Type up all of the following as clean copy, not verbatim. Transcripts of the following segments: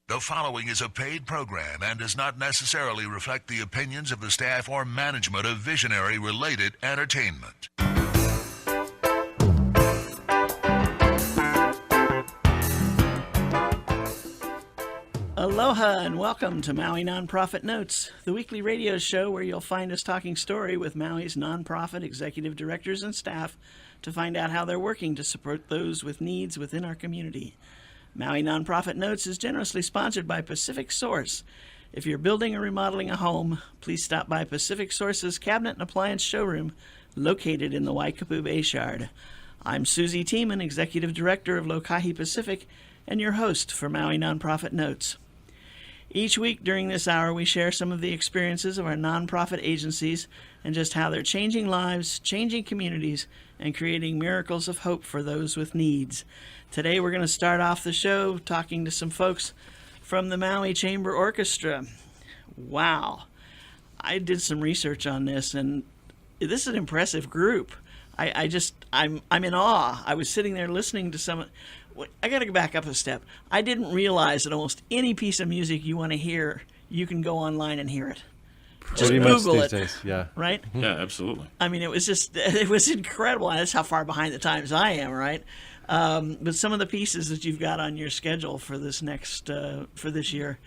The following is a paid program and does not necessarily reflect the opinions of the staff or management of Visionary-related entertainment. Aloha and welcome to Maui Nonprofit Notes, the weekly radio show where you'll find us talking story with Maui's nonprofit executive directors and staff to find out how they're working to support those with needs within our community. Maui Nonprofit Notes is generously sponsored by Pacific Source. If you're building or remodeling a home, please stop by Pacific Source's Cabinet and Appliance Showroom located in the Waikapu Bayshard. I'm Susie Tiemann, Executive Director of Lokahi Pacific, and your host for Maui Nonprofit Notes. Each week during this hour, we share some of the experiences of our nonprofit agencies and just how they're changing lives, changing communities, and creating miracles of hope for those with needs. Today, we're going to start off the show talking to some folks from the Maui Chamber Orchestra. Wow. I did some research on this, and this is an impressive group. I'm in awe. I was sitting there listening to some. I got to go back up a step. I didn't realize that almost any piece of music you want to hear, you can go online and hear it. Just Pretty Google much these it, days, yeah. right? Yeah, absolutely. I mean, it was incredible. That's how far behind the times I am, right? But some of the pieces that you've got on your schedule for this for this year,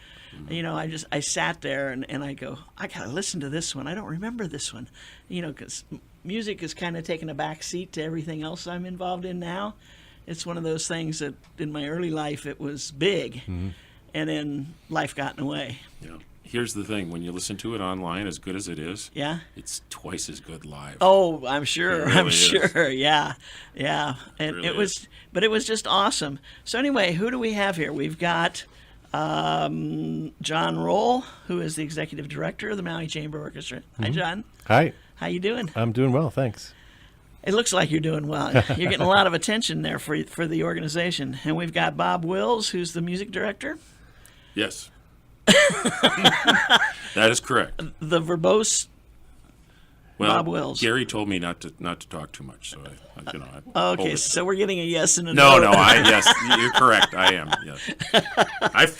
you know, I sat there and I go, I got to listen to this one. I don't remember this one, you know, because music is kind of taking a back seat to everything else I'm involved in now. It's one of those things that in my early life it was big, and then life got in the way. Yeah. Here's the thing: when you listen to it online, as good as it is, Yeah. it's twice as good live. Oh, I'm sure. It really I'm is. sure. Yeah. And really it was, but it was just awesome. So anyway, who do we have here? We've got John Roll, who is the executive director of the Maui Chamber Orchestra. Hi, John. Hi, How you doing? I'm doing well, thanks. It looks like you're doing well. You're getting a lot of attention there for the organization. And we've got Bob Wills, who's the music director. Yes, that is correct. The verbose Well, Bob Wills. Gary told me not to talk too much, so I Okay, hold so we're getting a yes and a No, no. yes, you're correct. I am. Yes,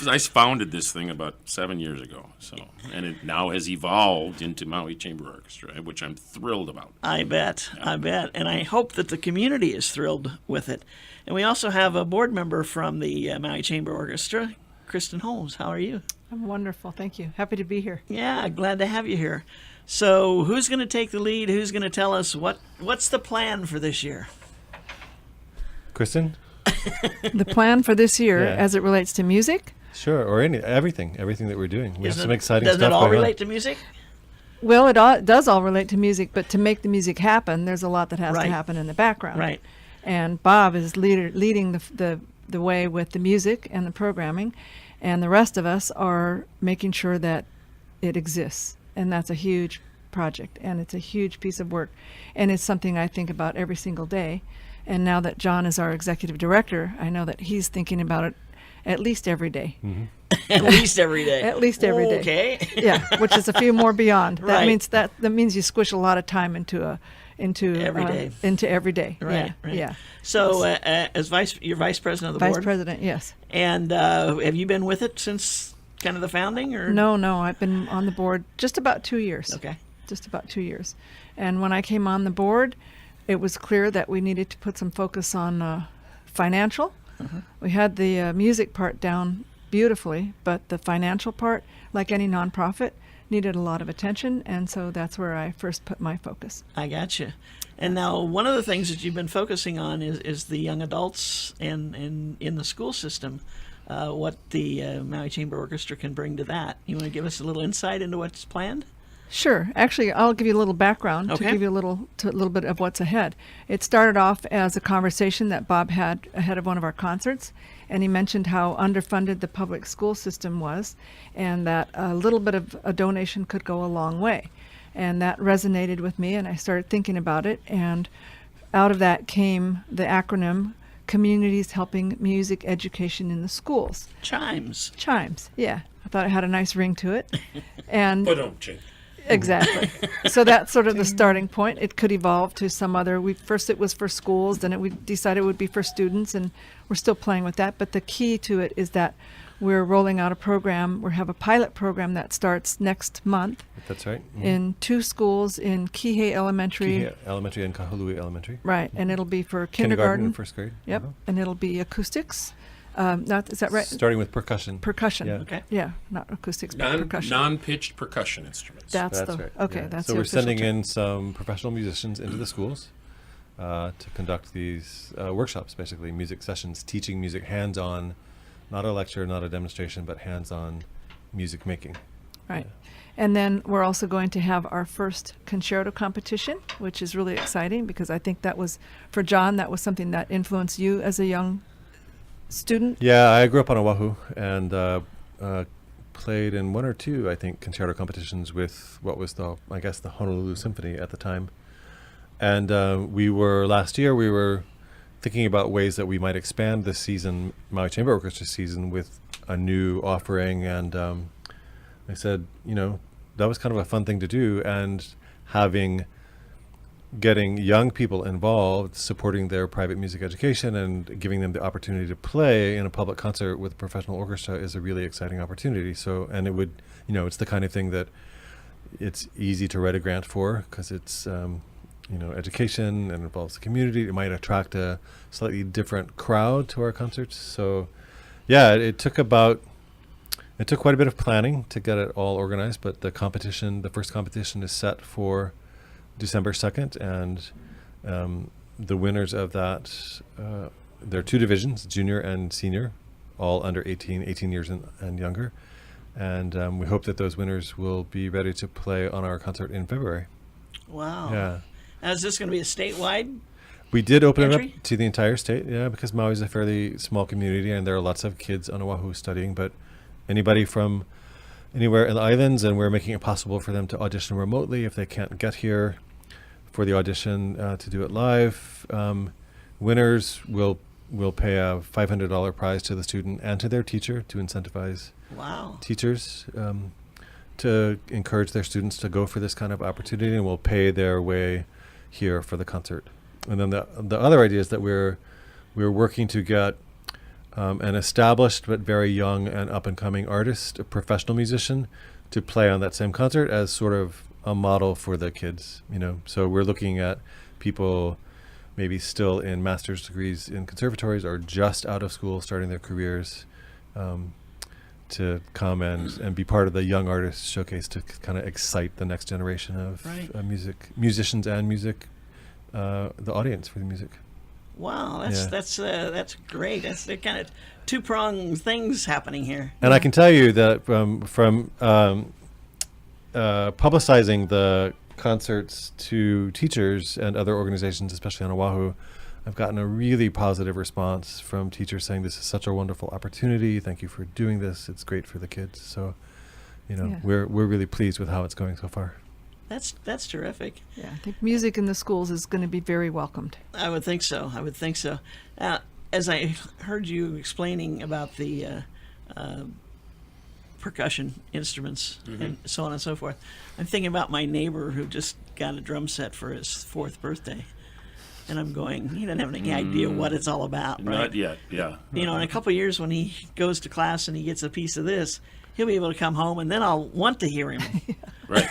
I founded this thing about 7 years ago, and it now has evolved into Maui Chamber Orchestra, which I'm thrilled about. I bet. And I hope that the community is thrilled with it. And we also have a board member from the Maui Chamber Orchestra, Kristen Holmes. How are you? I'm wonderful. Thank you. Happy to be here. Yeah, glad to have you here. So who's going to take the lead? Who's going to tell us what's the plan for this year? Kristen? The plan for this year, Yeah. as it relates to music, Sure, or everything that we're doing. We have some exciting Doesn't stuff it all going relate on. to music? well, it does all relate to music, but to make the music happen, there's a lot that has Right. to happen in the background. Right. And Bob is leading the way with the music and the programming, and the rest of us are making sure that it exists. And that's a huge project, and it's a huge piece of work, and it's something I think about every single day. And now that John is our executive director, I know that he's thinking about it at least every day. At least every day. At least every day. Okay. Yeah, which is a few more beyond. That Right. means you squish a lot of time into Every day. Into every day. Right. Yeah. Yeah. So as you're vice president of the Vice board, president, yes. and have you been with it since kind of the founding, or No, I've been on the board just about 2 years. Okay. Just about 2 years. And when I came on the board, it was clear that we needed to put some focus on financial. We had the music part down beautifully, but the financial part, like any nonprofit, needed a lot of attention, and so that's where I first put my focus. I gotcha. And now one of the things that you've been focusing on is the young adults and in the school system. What the Maui Chamber Orchestra can bring to that. You want to give us a little insight into what's planned? Sure. Actually, I'll give you a little background Okay. to give you a little bit of what's ahead. It started off as a conversation that Bob had ahead of one of our concerts, and he mentioned how underfunded the public school system was, and that a little bit of a donation could go a long way. And that resonated with me, and I started thinking about it, and out of that came the acronym Communities Helping Music Education in the Schools. Chimes. Chimes, yeah. I thought it had a nice ring to it. And But don't change. exactly. So that's sort of the starting point. It could evolve to some other. First it was for schools, then we decided it would be for students, and we're still playing with that. But the key to it is that we're rolling out a program. We have a pilot program that starts next month That's right. in 2 schools in Kihei Elementary. Kihei Elementary and Kahului Elementary. Right, and it'll be for Kindergarten kindergarten. and first grade. Yep, and it'll be acoustics. Is that right? Starting with percussion. Percussion. Yeah. Okay. Yeah, not acoustics, but percussion. Non-pitched percussion instruments. That's That's the right. okay. yeah. That's so the we're official sending term. in some professional musicians into the schools to conduct these workshops, basically music sessions, teaching music hands-on, not a lecture, not a demonstration, but hands-on music making. Right. And then we're also going to have our first concerto competition, which is really exciting because I think that was, for John, that was something that influenced you as a young student. Yeah, I grew up on Oahu and played in 1 or 2, I think, concerto competitions with what was the Honolulu Symphony at the time. And last year we were thinking about ways that we might expand this season, Maui Chamber Orchestra season, with a new offering. And I said, that was kind of a fun thing to do. And getting young people involved, supporting their private music education and giving them the opportunity to play in a public concert with a professional orchestra is a really exciting opportunity. So, and it would, it's the kind of thing that it's easy to write a grant for because it's, education and involves the community. It might attract a slightly different crowd to our concerts. So, yeah, it took quite a bit of planning to get it all organized, but the first competition is set for December 2nd, and the winners of that, there are 2 divisions, junior and senior, all under 18 years and younger. And we hope that those winners will be ready to play on our concert in February. Wow. Yeah. Now, is this going to be a statewide? We did open it Entry? up to the entire state, because Maui is a fairly small community and there are lots of kids on Oahu studying, but anybody from anywhere in the islands, and we're making it possible for them to audition remotely if they can't get here for the audition to do it live. Winners will pay a $500 prize to the student and to their teacher to incentivize Wow. teachers to encourage their students to go for this kind of opportunity, and will pay their way here for the concert. And then the other idea is that we're working to get an established but very young and up-and-coming artist, a professional musician, to play on that same concert as sort of a model for the kids, So we're looking at people maybe still in master's degrees in conservatories or just out of school starting their careers to come and be part of the Young Artists Showcase to kind of excite the next generation of Right. musicians and the audience for the music. Wow, Yeah. that's great. That's the kind of 2-pronged things happening here. And I can tell you that from publicizing the concerts to teachers and other organizations, especially on Oahu, I've gotten a really positive response from teachers saying this is such a wonderful opportunity. Thank you for doing this. It's great for the kids. So, Yeah. we're really pleased with how it's going so far. That's terrific. Yeah, I think music in the schools is going to be very welcomed. I would think so. As I heard you explaining about the percussion instruments and so on and so forth, I'm thinking about my neighbor who just got a drum set for his 4th birthday. And I'm going, he doesn't have any idea what it's all about, right? Not yet, yeah. In a couple of years when he goes to class and he gets a piece of this, he'll be able to come home and then I'll want to hear him. Right.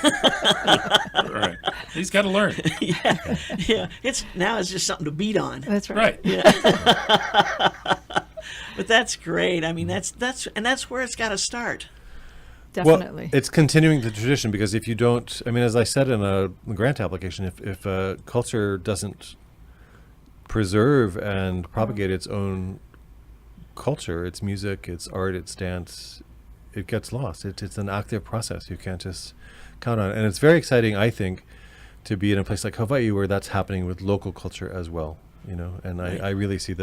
Right. He's got to learn. Yeah. It's just something to beat on. That's right. Right. But that's great. I mean, that's where it's got to start. Definitely. Well, it's continuing the tradition, because if you don't, as I said in a grant application, if a culture doesn't preserve and propagate its own culture, its music, its art, its dance, it gets lost. It's an active process. You can't just count on it. And it's very exciting, I think, to be in a place like Hawaii where that's happening with local culture as well, And Right. I really see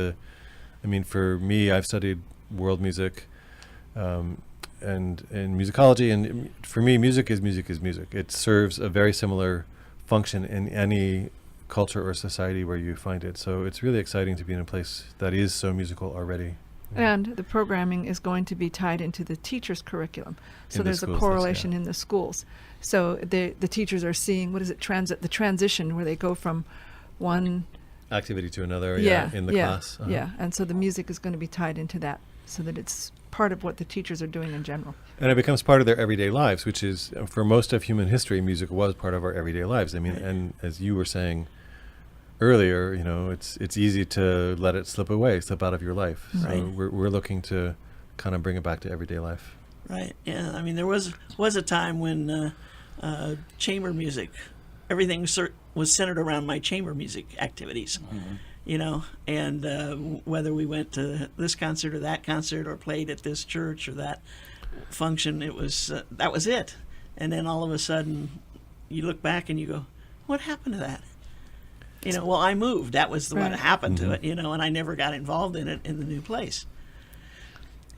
for me, I've studied world music and musicology, and for me, music is music. It serves a very similar function in any culture or society where you find it. So it's really exciting to be in a place that is so musical already. And the programming is going to be tied into the teacher's curriculum. So In the there's a schools, correlation yeah. in the schools. So the teachers are seeing, the transition where they go from one Activity to another, yeah, in the class. Uh-huh. Yeah, and so the music is going to be tied into that so that it's part of what the teachers are doing in general. And it becomes part of their everyday lives, which is, for most of human history, music was part of our everyday lives. I mean, and as you were saying earlier, it's easy to let it slip out of your life. Right. So we're looking to kind of bring it back to everyday life. Right. Yeah. I mean, there was a time when chamber music, everything was centered around my chamber music activities. And whether we went to this concert or that concert or played at this church or that function, it was that was it. And then all of a sudden, you look back and you go, "What happened to that?" Well, I moved. That was what happened to it. And I never got involved in it in the new place.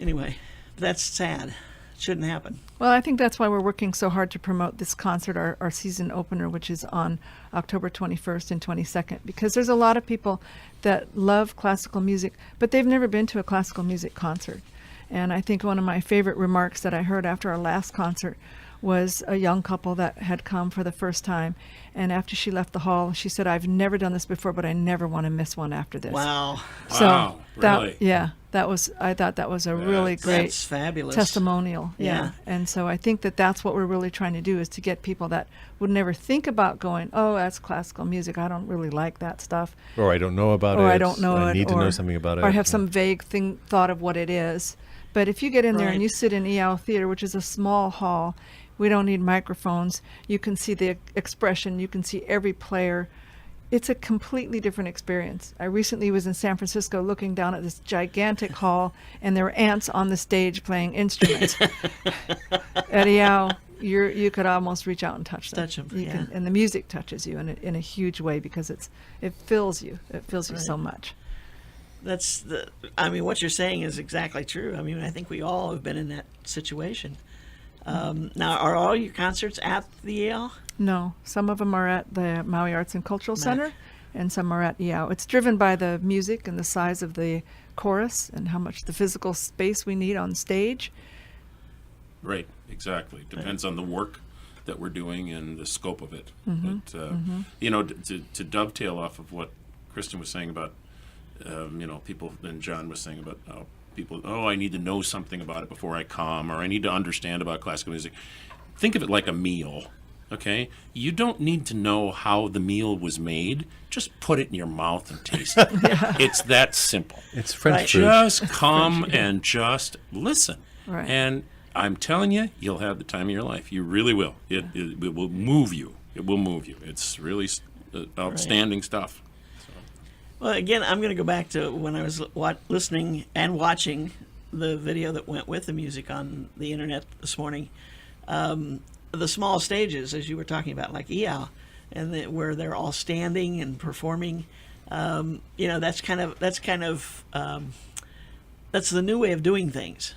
Anyway, that's sad. It shouldn't happen. Well, I think that's why we're working so hard to promote this concert, our season opener, which is on October 21st and 22nd, because there's a lot of people that love classical music, but they've never been to a classical music concert. And I think one of my favorite remarks that I heard after our last concert was a young couple that had come for the first time. And after she left the hall, she said, "I've never done this before, but I never want to miss one after this." Wow. So Wow, really? I thought that was a really great That's fabulous. testimonial. Yeah. And so I think that's what we're really trying to do, is to get people that would never think about going, "Oh, that's classical music. I don't really like that stuff." Or I don't know about it. Or I don't know I it. need to or, know something about it. Or have some vague thought of what it is. But if you get in there Right. and you sit in EL Theater, which is a small hall, we don't need microphones. You can see the expression. You can see every player. It's a completely different experience. I recently was in San Francisco looking down at this gigantic hall, and there were ants on the stage playing instruments. At EL, you could almost reach out and touch them. Touch 'em, You yeah. can, and the music touches you in a huge way, because it fills you. It fills you so much. What you're saying is exactly true. I mean, I think we all have been in that situation. Now, are all your concerts at the Yale? No, some of them are at the Maui Arts and Cultural Center, and some are at EO. It's driven by the music and the size of the chorus and how much the physical space we need on stage. Right, exactly. Depends on the work that we're doing and the scope of it. But, to dovetail off of what Kristen was saying about, people, and John was saying about people, I need to know something about it before I come, or I need to understand about classical music. Think of it like a meal, okay? You don't need to know how the meal was made. Just put it in your mouth and taste it. It's that simple. It's French Right. food. Just come and just listen. Right. And I'm telling you, you'll have the time of your life. You really will. It will move you. It will move you. It's really outstanding stuff. Well, again, I'm going to go back to when I was listening and watching the video that went with the music on the internet this morning. The small stages, as you were talking about, like EAL, and where they're all standing and performing. That's the new way of doing things.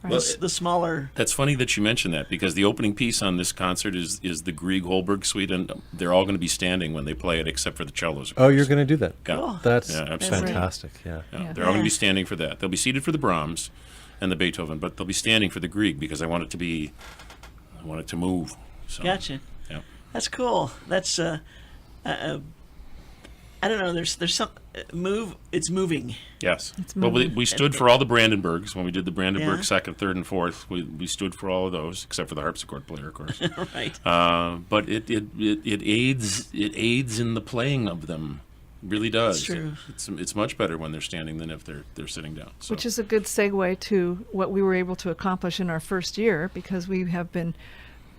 Well, The smaller. That's funny that you mentioned that, because the opening piece on this concert is the Grieg Holberg Suite, and they're all going to be standing when they play it, except for the cellos. Oh, you're going to do that? Yeah. Cool. That's Yeah, absolutely. fantastic. Yeah. Yeah, they're all going to be standing for that. They'll be seated for the Brahms and the Beethoven, but they'll be standing for the Grieg, because I want it to move. So, Gotcha. Yeah. That's cool. That's I don't know. There's some move. It's moving. Yes. It's Well, moving. we stood for all the Brandenburgs when we did the Brandenburg Yeah. second, third, and fourth. We stood for all of those, except for the harpsichord player, of course. Right. But it aids in the playing of them. It really does. It's true. It's much better when they're standing than if they're sitting down. So. Which is a good segue to what we were able to accomplish in our first year, because we have been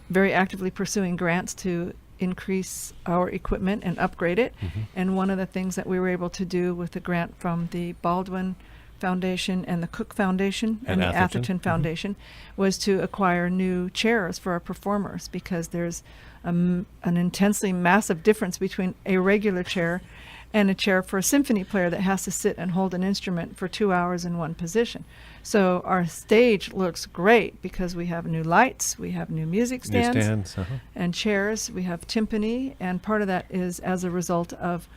very actively pursuing grants to increase our equipment and upgrade it. And one of the things that we were able to do with the grant from the Baldwin Foundation and the Cook Foundation and the Atherton Foundation was to acquire new chairs for our performers, because there's an intensely massive difference between a regular chair and a chair for a symphony player that has to sit and hold an instrument for 2 hours in one position. So our stage looks great because we have new lights, we have new music stands, New stands. and chairs, we have timpani, and part of that is as a result of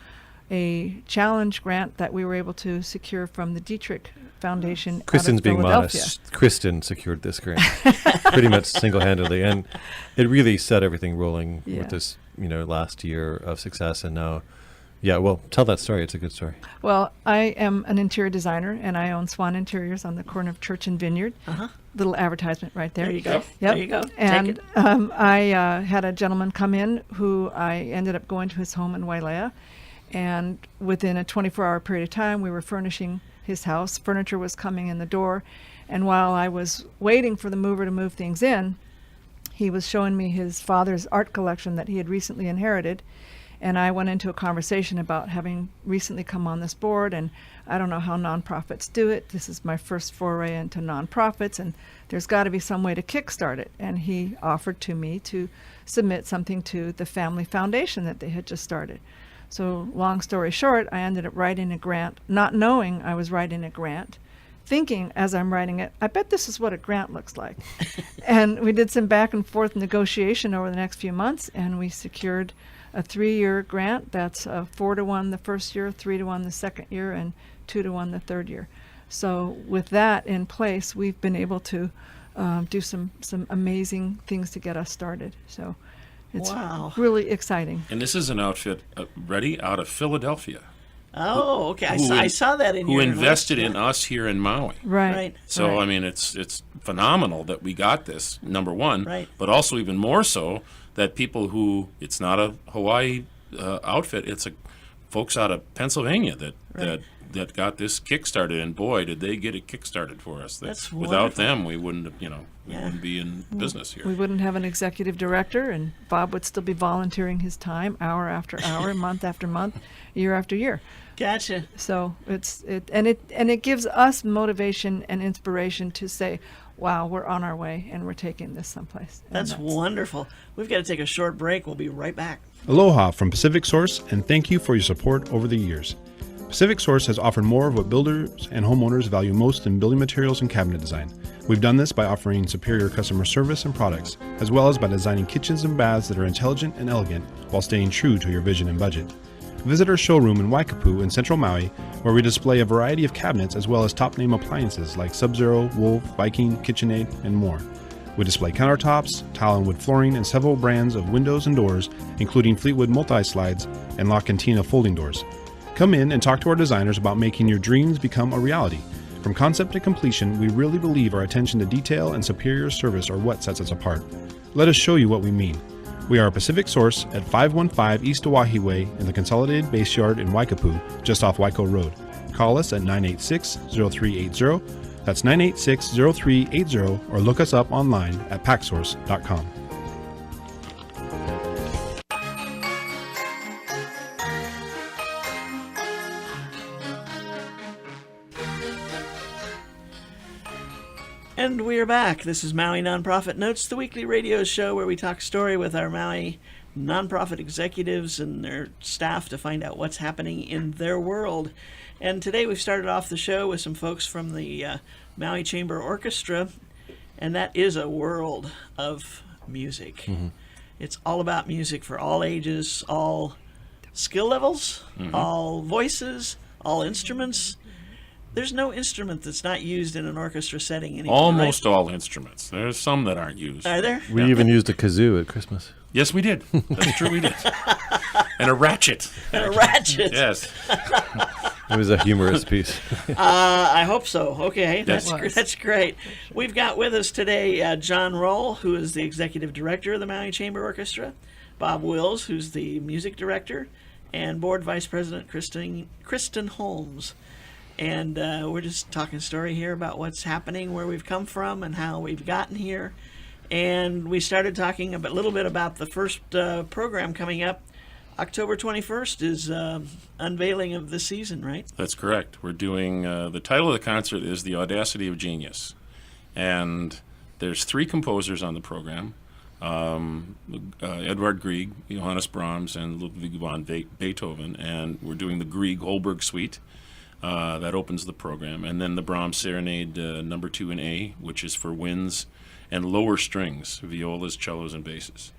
a challenge grant that we were able to secure from the Dietrich Foundation out Kristen's of being Philadelphia. modest. Kristen secured this grant pretty much single-handedly, and it really set everything rolling Yeah. with this, last year of success, and now, Yeah, well, tell that story. It's a good story. Well, I am an interior designer, and I own Swan Interiors on the corner of Church and Vineyard. Little advertisement right there. There you go. Yep. There you go. And Take it. I had a gentleman come in who I ended up going to his home in Wailea, and within a 24-hour period of time, we were furnishing his house. Furniture was coming in the door, and while I was waiting for the mover to move things in, he was showing me his father's art collection that he had recently inherited. And I went into a conversation about having recently come on this board, and I don't know how nonprofits do it. This is my first foray into nonprofits, and there's got to be some way to kickstart it. And he offered to me to submit something to the family foundation that they had just started. So long story short, I ended up writing a grant, not knowing I was writing a grant, thinking as I'm writing it, I bet this is what a grant looks like. And we did some back and forth negotiation over the next few months, and we secured a 3-year grant. That's 4-to-1 the first year, 3-to-1 the second year, and 2-to-1 the third year. So with that in place, we've been able to do some amazing things to get us started. So it's Wow. really exciting. And this is an outfit ready out of Philadelphia, Oh, okay. who I in- saw that in who your invested list. in us here in Maui. Right. Right. So right. I mean, it's phenomenal that we got this, number one, Right. but also even more so that people who, it's not a Hawaii outfit, it's a folks out of Pennsylvania that got this kickstarted, and boy, did they get it kickstarted for us. That's Without wonderful. them, we wouldn't have, we Yeah. wouldn't be in business here. We wouldn't have an executive director, and Bob would still be volunteering his time hour after hour, month after month, year after year. Gotcha. So it gives us motivation and inspiration to say, wow, we're on our way and we're taking this someplace. And That's wonderful. We've got to take a short break. We'll be right back. Aloha from Pacific Source, and thank you for your support over the years. Pacific Source has offered more of what builders and homeowners value most in building materials and cabinet design. We've done this by offering superior customer service and products, as well as by designing kitchens and baths that are intelligent and elegant while staying true to your vision and budget. Visit our showroom in Waikapu in central Maui, where we display a variety of cabinets as well as top-name appliances like Sub-Zero, Wolf, Viking, KitchenAid, and more. We display countertops, tile and wood flooring, and several brands of windows and doors, including Fleetwood multi-slides and La Cantina folding doors. Come in and talk to our designers about making your dreams become a reality. From concept to completion, we really believe our attention to detail and superior service are what sets us apart. Let us show you what we mean. We are a Pacific Source at 515 East Oahe Way in the Consolidated Base Yard in Waikapu, just off Waiko Road. Call us at 986-0380. That's 986-0380, or look us up online at packsource.com. And we are back. This is Maui Nonprofit Notes, the weekly radio show where we talk story with our Maui nonprofit executives and their staff to find out what's happening in their world. And today we've started off the show with some folks from the Maui Chamber Orchestra, and that is a world of music. It's all about music for all ages, all skill levels, all voices, all instruments. There's no instrument that's not used in an orchestra setting anymore. Almost right? all instruments. There's some that aren't used. Are there? We even used a kazoo at Christmas. Yes, we did. That's true, we did. And a ratchet. And a ratchet. Yes. It was a humorous piece. I hope so. Okay, Yes. that's great. We've got with us today John Roll, who is the executive director of the Maui Chamber Orchestra, Bob Wills, who's the music director, and board vice president Kristen Holmes. And we're just talking story here about what's happening, where we've come from, and how we've gotten here. And we started talking a little bit about the first program coming up. October 21st is unveiling of the season, right? That's correct. We're doing, the title of the concert is The Audacity of Genius. And there's 3 composers on the program, Edvard Grieg, Johannes Brahms, and Ludwig van Beethoven. And we're doing the Grieg-Holberg Suite. That opens the program. And then the Brahms Serenade number 2 in A, which is for winds and lower strings, violas, cellos, and basses.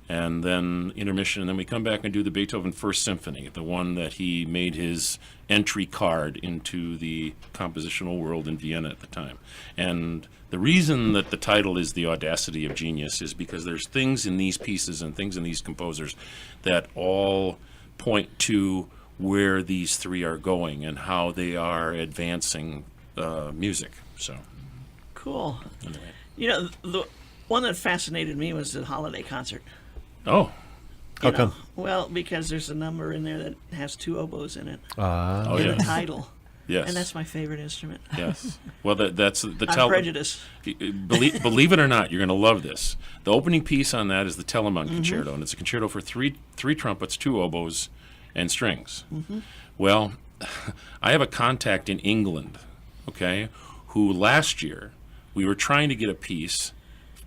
And then intermission, and then we come back and do the Beethoven First Symphony, the one that he made his entry card into the compositional world in Vienna at the time. And the reason that the title is The Audacity of Genius is because there's things in these pieces and things in these composers that all point to where these three are going and how they are advancing music. So, Cool. anyway. You know, the one that fascinated me was the holiday concert. Oh, How You know, come? Well, because there's a number in there that has two oboes in it oh in yeah. the title, Yes. and that's my favorite instrument. Yes. Well, that's the I'm prejudiced. Believe it or not, you're going to love this. The opening piece on that is the Telemann Concerto, and it's a concerto for three trumpets, two oboes, and strings. Well, I have a contact in England, okay, who last year we were trying to get a piece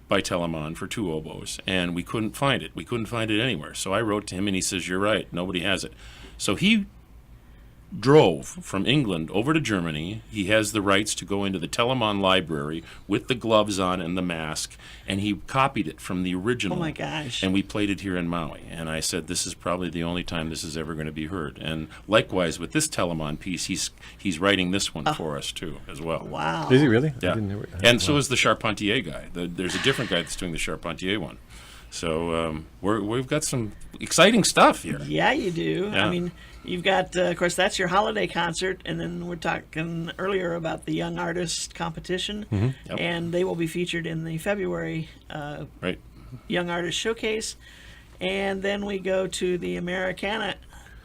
by Telemann for two oboes, and we couldn't find it. We couldn't find it anywhere. So I wrote to him, and he says, "You're right. Nobody has it." So he drove from England over to Germany. He has the rights to go into the Telemann library with the gloves on and the mask, and he copied it from the original. Oh my gosh. And we played it here in Maui. And I said, this is probably the only time this is ever going to be heard. And likewise with this Telemann piece, he's writing this one for us too, as well. Wow. Is he really? Yeah. I didn't know. And so is the Charpentier guy. There's a different guy that's doing the Charpentier one. So we've got some exciting stuff here. Yeah, you do. Yeah. I mean, you've got, of course, that's your holiday concert, and then we're talking earlier about the Young Artist Competition, Yep. and they will be featured in the February Right. Young Artist Showcase, and then we go to the Right.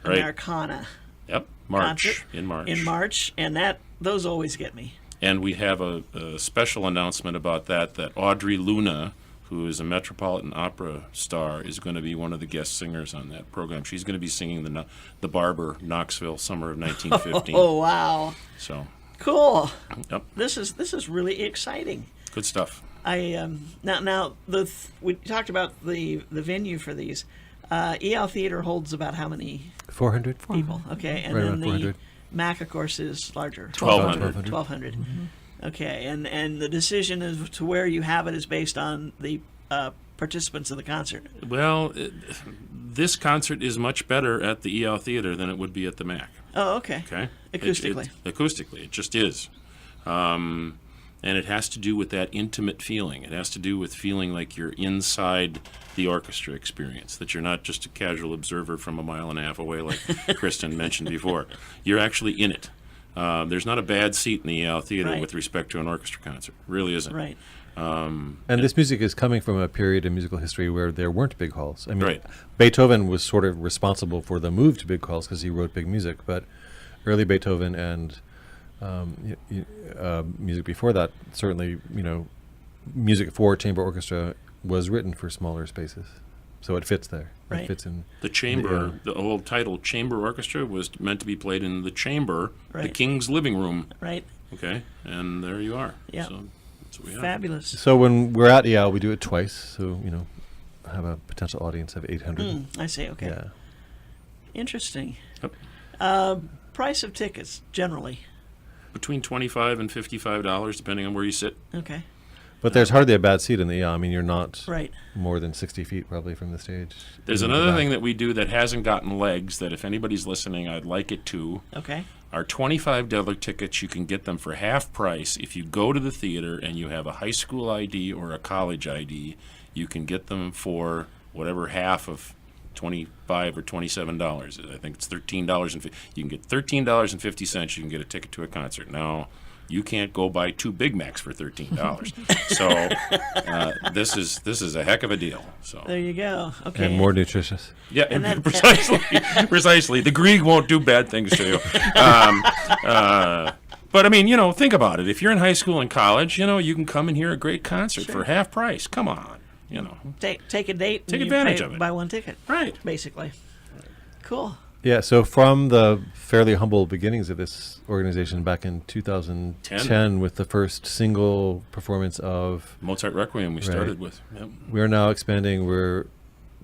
Americana Yep. March. concert In March. In March, and those always get me. And we have a special announcement about that Audrey Luna, who is a Metropolitan Opera star, is going to be one of the guest singers on that program. She's going to be singing the Barber, Knoxville, summer of 1915. Oh wow, So, cool! yep, This is really exciting. good stuff. I now we talked about the venue for these. EL Theater holds about how many 400? people? Okay, and Right then around the 400. MAC, of course, is larger. 1,200. 1,200. Okay, and the decision as to where you have it is based on the participants of the concert. Well, this concert is much better at the EL Theater than it would be at the MAC. Oh, okay. Okay, Acoustically. Acoustically, it just is. And it has to do with that intimate feeling. It has to do with feeling like you're inside the orchestra experience, that you're not just a casual observer from a mile and a half away, like Kristen mentioned before. You're actually in it. There's not a bad seat in the EL Theater Right. with respect to an orchestra concert. Really isn't. Right. And this music is coming from a period in musical history where there weren't big halls. I mean, Right. Beethoven was sort of responsible for the move to big halls because he wrote big music, but early Beethoven and music before that, certainly, music for chamber orchestra was written for smaller spaces. So it fits there. Right. It fits in. The chamber, the old title, Chamber Orchestra, was meant to be played in the chamber, the Right. king's living room. Right. Okay, and there you are. Yeah. So that's what we have. Fabulous. So when we're at EL, we do it twice. So, have a potential audience of 800. I see. Okay. Yeah. Interesting. Yep. Price of tickets generally. Between $25 and $55, depending on where you sit. Okay. But there's hardly a bad seat in the EL. I mean, you're not Right. more than 60 feet probably from the stage. There's Even at the another back. thing that we do that hasn't gotten legs that if anybody's listening, I'd like it to. Okay. Our $25 tickets, you can get them for half price. If you go to the theater and you have a high school ID or a college ID, you can get them for whatever half of $25 or $27. I think it's $13. You can get $13.50. You can get a ticket to a concert. Now, you can't go buy 2 Big Macs for $13. So this is a heck of a deal. So There you go. Okay. And more nutritious. yeah, And then- precisely. The Grieg won't do bad things to you. But I mean, think about it. If you're in high school and college, you can come and hear a great concert for half price. Come on, Take a date. Take and you advantage pay- of it. Buy one ticket. Right. Basically. Cool. Yeah, so from the fairly humble beginnings of this organization back in 2010 with the first single performance of, Mozart Requiem we started with. Yep. we are now expanding.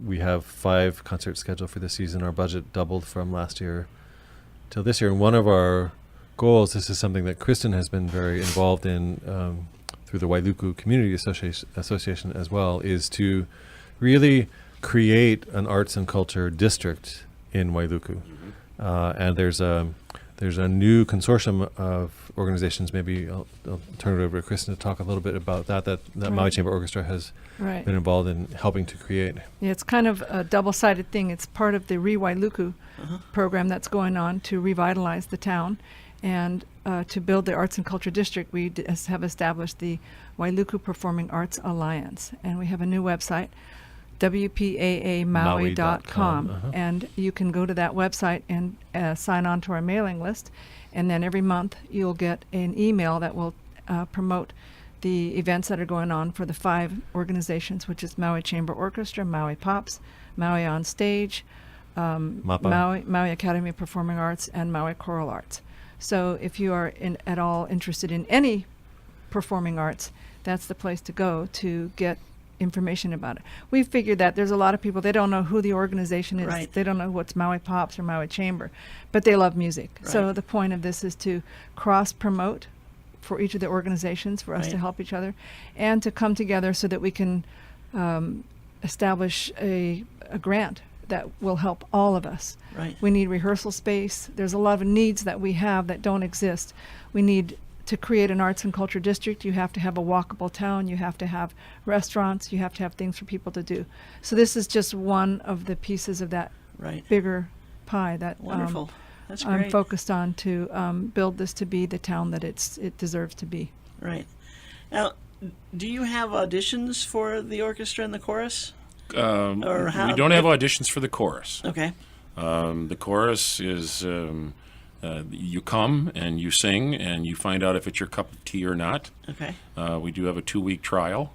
We have 5 concerts scheduled for this season. Our budget doubled from last year till this year. And one of our goals, this is something that Kristen has been very involved in through the Wailuku Community Association as well, is to really create an arts and culture district in Wailuku. And there's there's a new consortium of organizations. Maybe I'll turn it over to Kristen to talk a little bit about that Right. Maui Chamber Orchestra has Right. been involved in helping to create. Yeah, it's kind of a double-sided thing. It's part of the Re-Wailuku program that's going on to revitalize the town. And to build the Arts and Culture District, we have established the Wailuku Performing Arts Alliance. And we have a new website, WPAAMaui.com. And you can go to that website and sign on to our mailing list. And then every month you'll get an email that will promote the events that are going on for the 5 organizations, which is Maui Chamber Orchestra, Maui Pops, Maui On Stage, Maui Academy of Performing Arts, and Maui Choral Arts. So if you are at all interested in any performing arts, that's the place to go to get information about it. We figured that there's a lot of people, they don't know who the organization is. Right. They don't know what's Maui Pops or Maui Chamber, but they love music. So Right. the point of this is to cross-promote for each of the organizations, for us to Right. help each other, and to come together so that we can establish a grant that will help all of us. Right. We need rehearsal space. There's a lot of needs that we have that don't exist. We need to create an arts and culture district. You have to have a walkable town. You have to have restaurants. You have to have things for people to do. So this is just one of the pieces of that Right. bigger pie that Wonderful. That's I'm great. focused on to build this to be the town that it deserves to be. Right. Now, do you have auditions for the orchestra and the chorus? Or how? We don't have auditions for the chorus. Okay. The chorus is you come and you sing and you find out if it's your cup of tea or not. Okay. We do have a 2-week trial,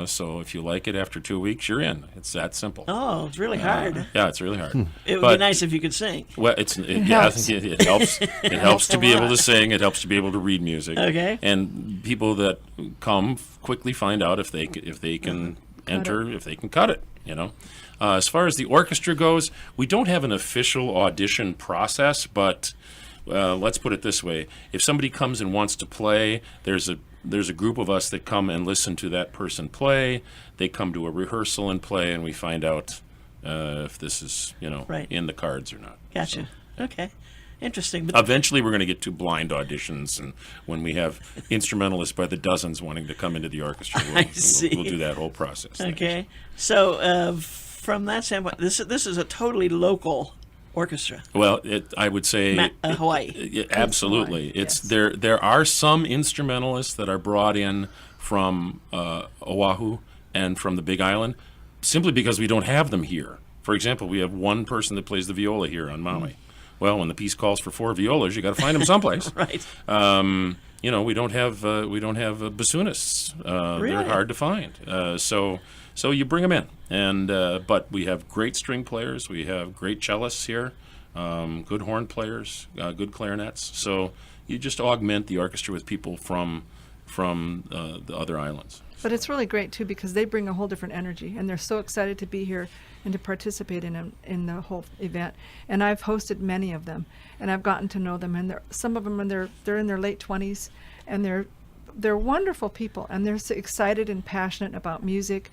so if you like it after 2 weeks, you're in. It's that simple. Oh, it's really hard. Yeah, it's really hard. It would But- be nice if you could sing. Well, helps. it helps. It helps to a be able lot. to sing. It helps to be able to read music. Okay. And people that come quickly find out if they can enter, if they can cut it. You know, as far as the orchestra goes, we don't have an official audition process, but let's put it this way: if somebody comes and wants to play, there's a group of us that come and listen to that person play. They come to a rehearsal and play, and we find out if this is Right. in the cards or not. Gotcha. Okay. Interesting. But Eventually, we're going to get to blind auditions, and when we have instrumentalists by the dozens wanting to come into the orchestra, I see. we'll do that whole process. okay. So from that standpoint, this is a totally local orchestra. Well, I would say Hawaii. Yeah, absolutely. Hawaii, It's yes. there are some instrumentalists that are brought in from Oahu and from the Big Island, simply because we don't have them here. For example, we have one person that plays the viola here on Maui. Well, when the piece calls for 4 violas, you got to find them someplace. Right. We don't have bassoonists. Really? They're hard to find. So you bring them in, and but we have great string players. We have great cellists here, good horn players, good clarinets. So you just augment the orchestra with people from the other islands. But it's really great too because they bring a whole different energy, and they're so excited to be here and to participate in the whole event. And I've hosted many of them, and I've gotten to know them. And some of them they're in their late 20s, and they're wonderful people, and they're so excited and passionate about music,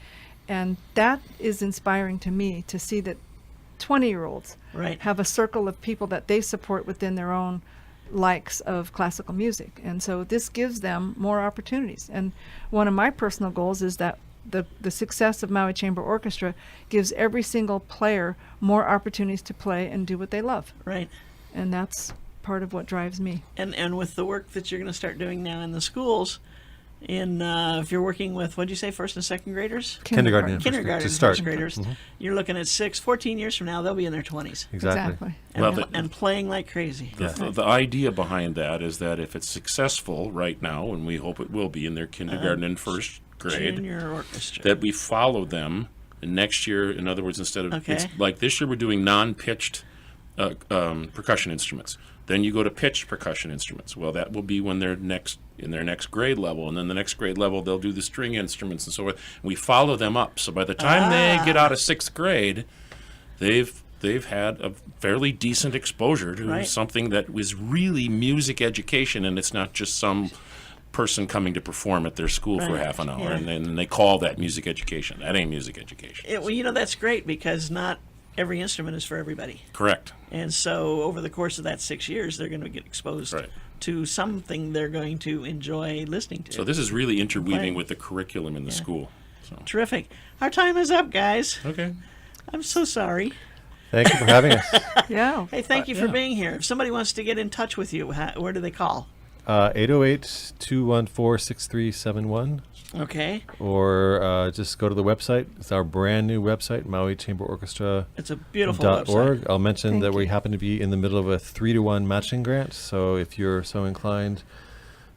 and that is inspiring to me to see that 20-year-olds Right. have a circle of people that they support within their own likes of classical music. And so this gives them more opportunities. And one of my personal goals is that the success of Maui Chamber Orchestra gives every single player more opportunities to play and do what they love. Right. And that's part of what drives me. And with the work that you're going to start doing now in the schools, if you're working with, what'd you say, first and second graders? Kindergarten and Kindergarten to and start. first graders. You're looking at 14 years from now, they'll be in their 20s. Exactly. And, Well, and playing like crazy. The idea behind that is that if it's successful right now, and we hope it will be in their kindergarten and first grade, Junior orchestra. that we follow them next year. In other words, instead of Okay. it's like this year, we're doing non-pitched percussion instruments. Then you go to pitched percussion instruments. Well, that will be when they're in their next grade level, and then the next grade level they'll do the string instruments and so forth. We follow them up, so by the time they get out of 6th grade, they've had a fairly decent exposure to Right. something that was really music education, and it's not just some person coming to perform at their school for Right. half an hour, Yeah. and then they call that music education. That ain't music education. Well, that's great because not every instrument is for everybody. Correct. And so over the course of that 6 years, they're going to get exposed Right. to something they're going to enjoy listening to. So this is really interweaving Playing. with the curriculum in the school. So. Terrific. Our time is up, guys. Okay. I'm so sorry. Thank you for having us. Yeah. Hey, thank you for yeah. being here. If somebody wants to get in touch with you, where do they call? 808-214-6371. Okay. Or just go to the website. It's our brand new website, MauiChamberOrchestra.org. It's a beautiful website. I'll mention Thank that we you. happen to be in the middle of a 3-to-1 matching grant. So if you're so inclined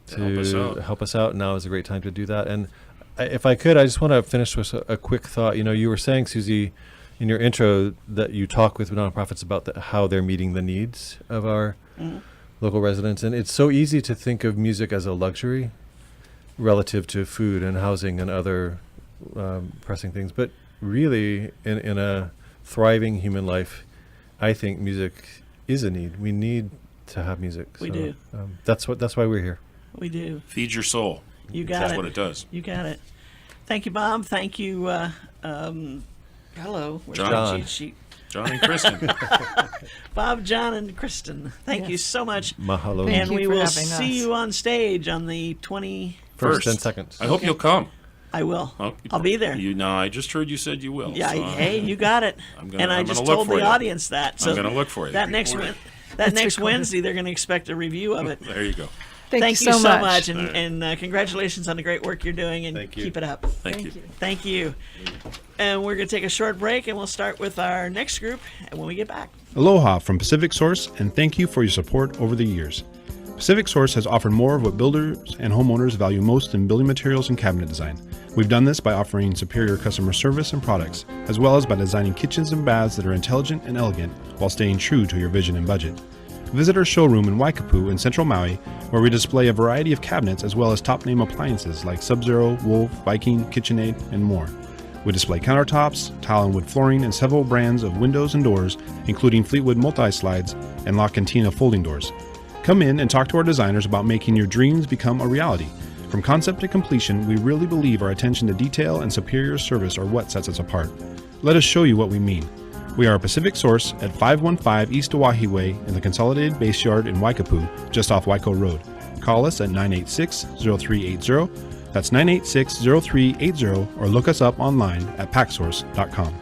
to help us out, now is a great time to do that. And if I could, I just want to finish with a quick thought. You were saying, Susie, in your intro that you talk with nonprofits about how they're meeting the needs of our local residents. And it's so easy to think of music as a luxury relative to food and housing and other pressing things. But really, in a thriving human life, I think music is a need. We need to have music. We do. That's why we're here. We do. Feed your soul. You got That's it. what it does. You got it. Thank you, Bob. Thank you. Hello. Where's John. my cheat sheet? John and Kristen. Bob, John, and Kristen. Thank you so much. Mahalo. Thank And you we for will having see us. you on stage on the 20. First and second. I hope you'll come. I will. Oh, I'll be there. I just heard you said you will. Yeah, so hey, you got it. I'm gonna- and I I'm just gonna look told for the you. audience that. So I'm going to look for you. that next Wednesday, they're going to expect a review of it. There you go. Thank you you so much, All right. and congratulations on the great work you're doing, and Thank you. keep it up. Thank you. Thank you. And we're going to take a short break, and we'll start with our next group when we get back. Aloha from Pacific Source, and thank you for your support over the years. Pacific Source has offered more of what builders and homeowners value most in building materials and cabinet design. We've done this by offering superior customer service and products, as well as by designing kitchens and baths that are intelligent and elegant while staying true to your vision and budget. Visit our showroom in Waikapu in central Maui, where we display a variety of cabinets as well as top-name appliances like Sub-Zero, Wolf, Viking, KitchenAid, and more. We display countertops, tile and wood flooring, and several brands of windows and doors, including Fleetwood multi-slides and La Cantina folding doors. Come in and talk to our designers about making your dreams become a reality. From concept to completion, we really believe our attention to detail and superior service are what sets us apart. Let us show you what we mean. We are a Pacific Source at 515 East Oahe Way in the Consolidated Base Yard in Waikapu, just off Waiko Road. Call us at 986-0380. That's 986-0380, or look us up online at packsource.com.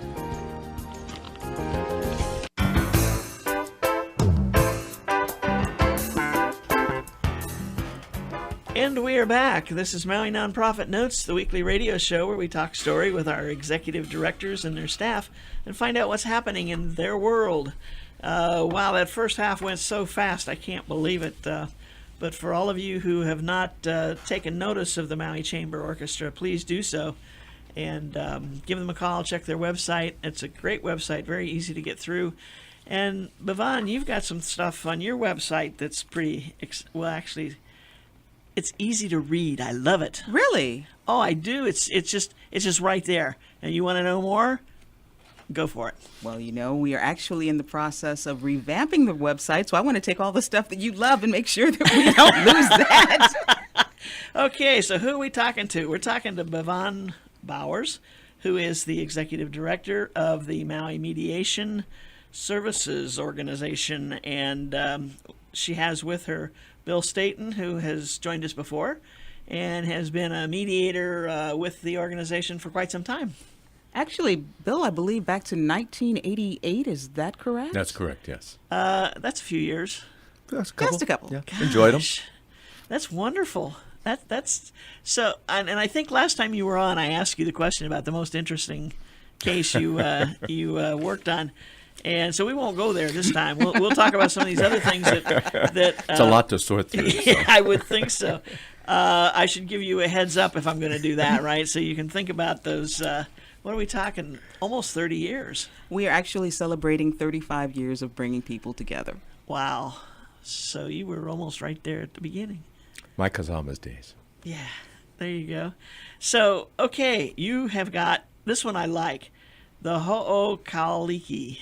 And we are back. This is Maui Nonprofit Notes, the weekly radio show where we talk story with our executive directors and their staff and find out what's happening in their world. Wow, that first half went so fast, I can't believe it. But for all of you who have not taken notice of the Maui Chamber Orchestra, please do so. And give them a call, check their website. It's a great website, very easy to get through. And Bhavan, you've got some stuff on your website that's pretty, actually, it's easy to read. I love it. Really? Oh, I do. It's just right there. And you want to know more? Go for it. Well, we are actually in the process of revamping the website, so I want to take all the stuff that you love and make sure that we don't lose that. Okay, so who are we talking to? We're talking to Bhavan Bowers, who is the executive director of the Maui Mediation Services Organization, and she has with her Bill Staten, who has joined us before and has been a mediator with the organization for quite some time. Actually, Bill, I believe back to 1988. Is that correct? That's correct, yes. That's a few years. Just a couple. Yeah. Enjoyed them. Gosh, that's wonderful. That's so. And I think last time you were on, I asked you the question about the most interesting case you worked on. And so we won't go there this time. We'll talk about some of these other things that It's a lot to sort through. yeah, I would think so. I should give you a heads up if I'm going to do that, right? So you can think about those. What are we talking? Almost 30 years. We are actually celebrating 35 years of bringing people together. Wow. So you were almost right there at the beginning. My Kazama's days. Yeah, there you go. So, okay, you have got, this one I like, the Ho'okaliki.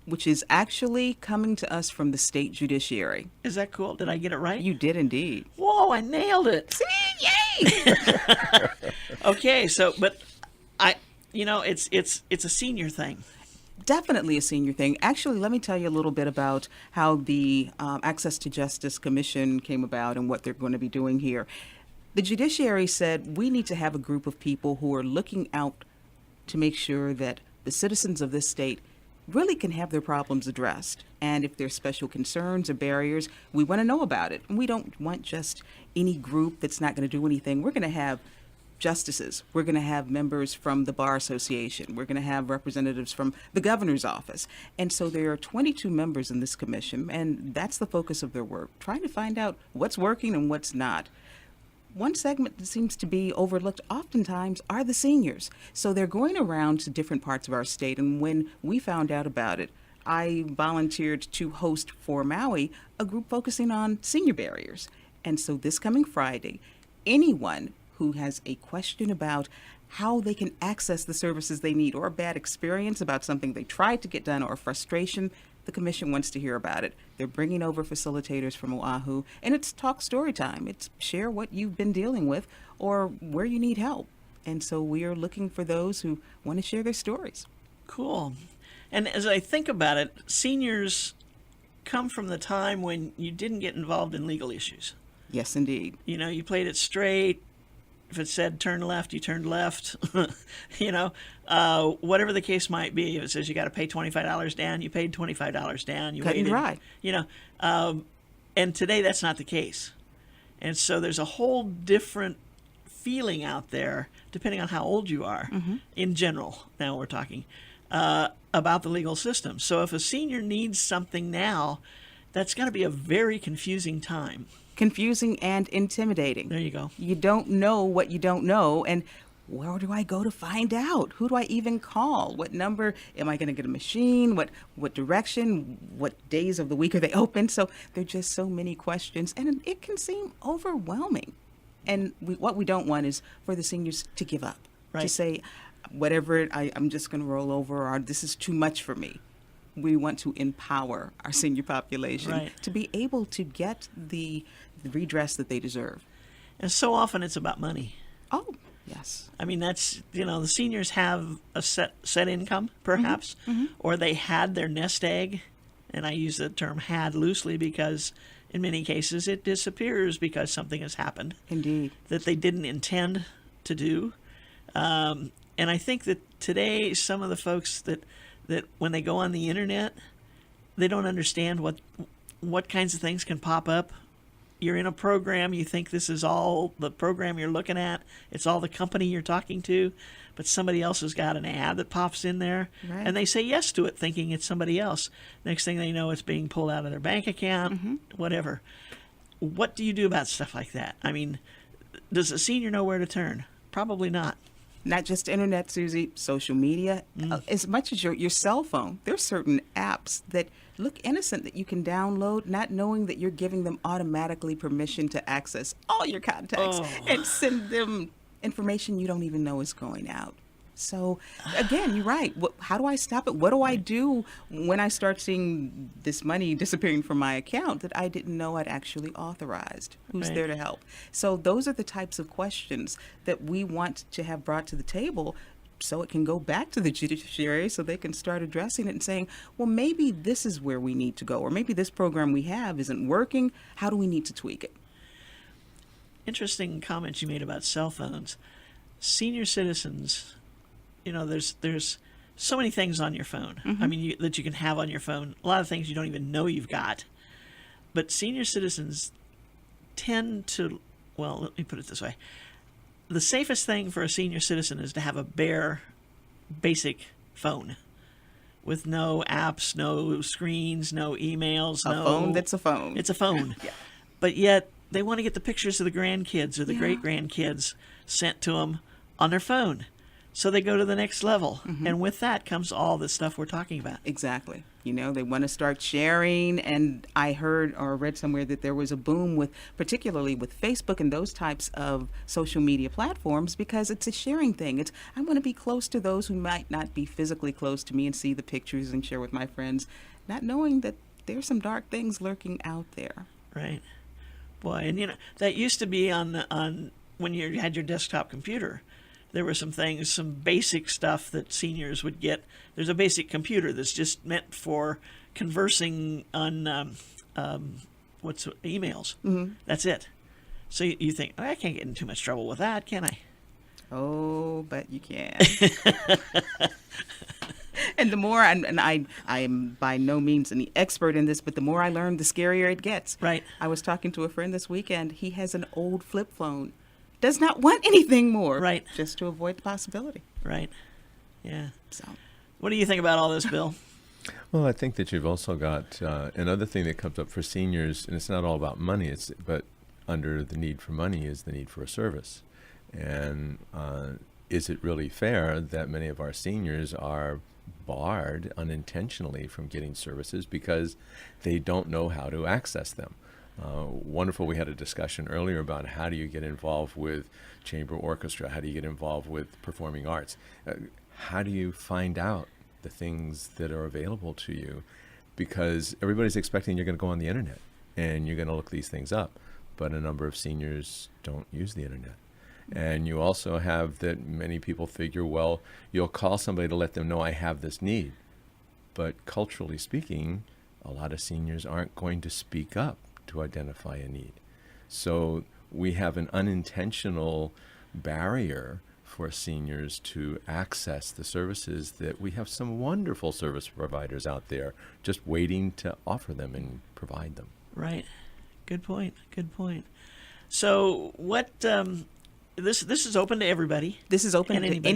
Which is actually coming to us from the state judiciary. Is that cool? Did I get it right? You did indeed. Whoa, I nailed it. Yay! Okay, so, but it's a senior thing. definitely a senior thing. Actually, let me tell you a little bit about how the Access to Justice Commission came about and what they're going to be doing here. The judiciary said we need to have a group of people who are looking out to make sure that the citizens of this state really can have their problems addressed. And if there's special concerns or barriers, we want to know about it. And we don't want just any group that's not going to do anything. We're going to have justices. We're going to have members from the Bar Association. We're going to have representatives from the governor's office. And so there are 22 members in this commission, and that's the focus of their work, trying to find out what's working and what's not. One segment that seems to be overlooked oftentimes are the seniors. So they're going around to different parts of our state, and when we found out about it, I volunteered to host for Maui a group focusing on senior barriers. And so this coming Friday, anyone who has a question about how they can access the services they need, or a bad experience about something they tried to get done, or frustration, the commission wants to hear about it. They're bringing over facilitators from Oahu, and it's talk story time. It's share what you've been dealing with or where you need help. And so we are looking for those who want to share their stories. Cool. And as I think about it, seniors come from the time when you didn't get involved in legal issues. Yes, indeed. You know, you played it straight. If it said turn left, you turned left. You know, whatever the case might be. If it says you got to pay $25 down, you paid $25 down. You Cut and waited. dry. You know, and today that's not the case. And so there's a whole different feeling out there, depending on how old you are, in general. Now we're talking about the legal system. So if a senior needs something now, that's got to be a very confusing time. Confusing and intimidating. There you go. You don't know what you don't know, and where do I go to find out? Who do I even call? What number? Am I going to get a machine? What direction? What days of the week are they open? So there are just so many questions, and it can seem overwhelming. And what we don't want is for the seniors to give up, to Right. say, whatever, I'm just going to roll over, or this is too much for me. We want to empower our senior population Right. to be able to get the redress that they deserve. And so often it's about money. Oh, yes. I mean, that's, you know, the seniors have a set income, perhaps, or they had their nest egg. And I use the term had loosely because in many cases it disappears because something has happened Indeed. that they didn't intend to do. And I think that today some of the folks that when they go on the internet, they don't understand what kinds of things can pop up. You're in a program, you think this is all the program you're looking at, it's all the company you're talking to, but somebody else has got an ad that pops in there, Right. and they say yes to it thinking it's somebody else. Next thing they know, it's being pulled out of their bank account, whatever. What do you do about stuff like that? I mean, does a senior know where to turn? Probably not. Not just internet, Susie, social media, as much as your cell phone. There's certain apps that look innocent that you can download, not knowing that you're giving them automatically permission to access all your contacts and send them information you don't even know is going out. So, again, you're right. How do I stop it? What do I do when I start seeing this money disappearing from my account that I didn't know I'd actually authorized? Who's Right. there to help? So those are the types of questions that we want to have brought to the table so it can go back to the judiciary so they can start addressing it and saying, well, maybe this is where we need to go, or maybe this program we have isn't working. How do we need to tweak it? Interesting comments you made about cell phones. Senior citizens, you know, there's so many things on your phone. I mean, that you can have on your phone. A lot of things you don't even know you've got. But senior citizens tend to, well, let me put it this way. The safest thing for a senior citizen is to have a bare, basic phone with no apps, no screens, no emails. A no phone that's a phone. It's a phone. But yet they want to get the pictures of the grandkids or the Yeah. great-grandkids sent to them on their phone. So they go to the next level. And with that comes all the stuff we're talking about. Exactly. You know, they want to start sharing. And I heard or read somewhere that there was a boom with, particularly with Facebook and those types of social media platforms, because it's a sharing thing. It's, I want to be close to those who might not be physically close to me and see the pictures and share with my friends, not knowing that there's some dark things lurking out there. Right. Boy, and you know, that used to be on when you had your desktop computer. there were some things, some basic stuff that seniors would get. There's a basic computer that's just meant for conversing on emails. Mm-hmm. That's it. So you think, I can't get in too much trouble with that, can I? Oh, but you can. And the more, I am by no means an expert in this, but the more I learn, the scarier it gets. Right. I was talking to a friend this weekend. He has an old flip phone. Does not want anything more. Right. Just to avoid the possibility. Right. Yeah. So, what do you think about all this, Bill? Well, I think that you've also got another thing that comes up for seniors, and it's not all about money, but under the need for money is the need for a service. And is it really fair that many of our seniors are barred unintentionally from getting services because they don't know how to access them? Wonderful. We had a discussion earlier about how do you get involved with chamber orchestra? How do you get involved with performing arts? How do you find out the things that are available to you? Because everybody's expecting you're going to go on the internet and you're going to look these things up, but a number of seniors don't use the internet. And you also have that many people figure, well, you'll call somebody to let them know I have this need. But culturally speaking, a lot of seniors aren't going to speak up to identify a need. So we have an unintentional barrier for seniors to access the services that we have some wonderful service providers out there just waiting to offer them and provide them. Right. Good point. Good point. So what, this is open to everybody. this is open And to anybody.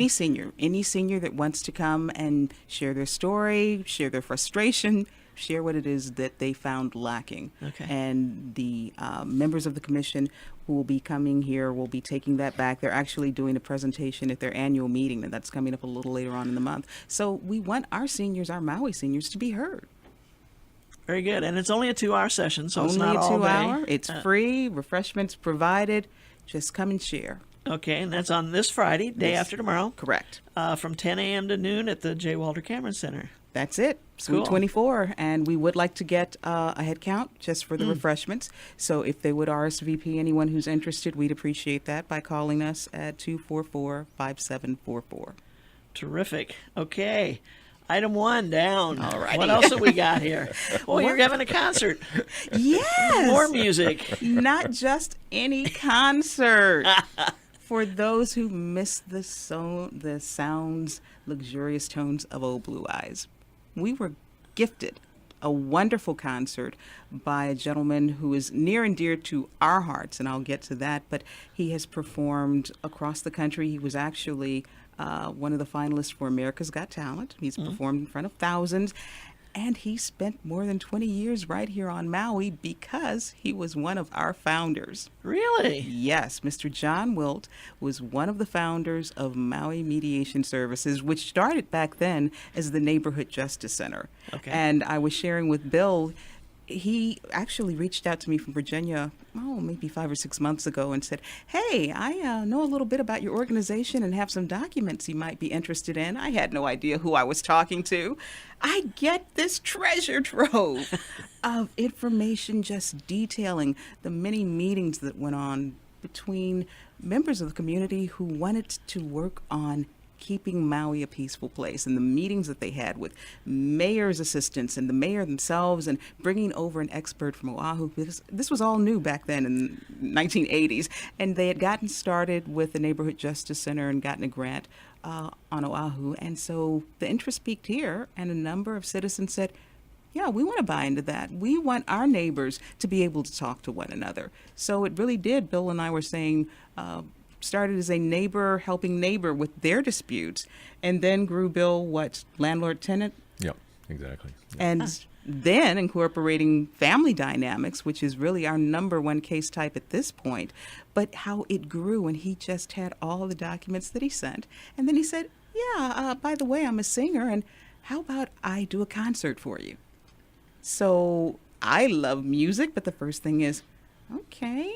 any senior that wants to come and share their story, share their frustration, share what it is that they found lacking. Okay. And the members of the commission who will be coming here will be taking that back. They're actually doing a presentation at their annual meeting, and that's coming up a little later on in the month. So we want our seniors, our Maui seniors, to be heard. Very good. And it's only a 2-hour session, so it's Only not a all 2 day. hour. It's free. Refreshments provided. Just come and share. Okay, and that's on this Friday, day Yes. after tomorrow, Correct. from 10 a.m. to noon at the J. Walter Cameron Center. That's it. Suite Cool. 24. And we would like to get a head count just for the Mm. refreshments. So if they would RSVP anyone who's interested, we'd appreciate that by calling us at 244-5744. Terrific. Okay. Item 1 down. Alrighty. What else have we got here? Well, you're having a concert. Yes! More music. Not just any concert. For those who miss the sounds, luxurious tones of Old Blue Eyes, we were gifted a wonderful concert by a gentleman who is near and dear to our hearts, and I'll get to that, but he has performed across the country. He was actually one of the finalists for America's Got Talent. He's performed in front of thousands. And he spent more than 20 years right here on Maui because he was one of our founders. Really? Yes, Mr. John Wilt was one of the founders of Maui Mediation Services, which started back then as the Neighborhood Justice Center. Okay. And I was sharing with Bill, he actually reached out to me from Virginia, maybe 5 or 6 months ago and said, hey, I know a little bit about your organization and have some documents you might be interested in. I had no idea who I was talking to. I get this treasure trove of information just detailing the many meetings that went on between members of the community who wanted to work on keeping Maui a peaceful place, and the meetings that they had with mayor's assistants and the mayor themselves, and bringing over an expert from Oahu. This was all new back then in 1980s, and they had gotten started with the Neighborhood Justice Center and gotten a grant on Oahu, and so the interest peaked here, and a number of citizens said, yeah, we want to buy into that. We want our neighbors to be able to talk to one another. So it really did. Bill and I were saying, started as a neighbor helping neighbor with their disputes, and then grew, Bill, landlord-tenant? Yep, exactly. Yeah. And then incorporating family dynamics, which is really our number one case type at this point, but how it grew, and he just had all the documents that he sent. And then he said, yeah, by the way, I'm a singer, and how about I do a concert for you? So I love music, but the first thing is, okay,